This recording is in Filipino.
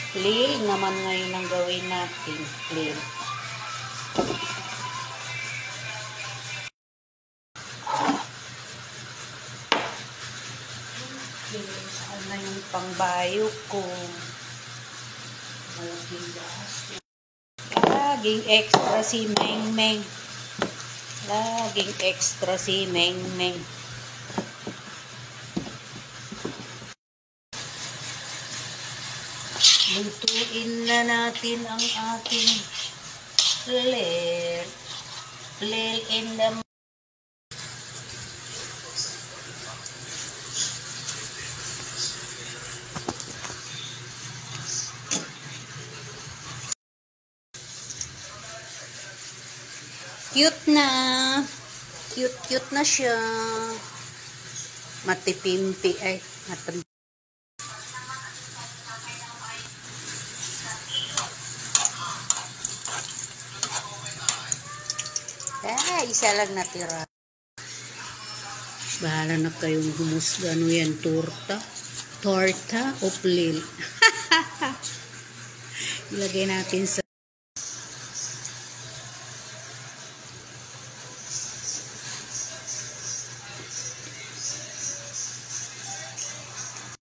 Flail naman ngayon ang gawin natin. Flail. Saan na yung pangbayo ko? Laging extra si Meng Meng. Laging extra si Meng Meng. Lutuin na natin ang ating flail. Flail in the cute na. Cute na siya. Matipimpi ay. Isa lang natira. Bahala na kayong humusga. Ano yan? Torta? Torta o flail? Ilagay natin sa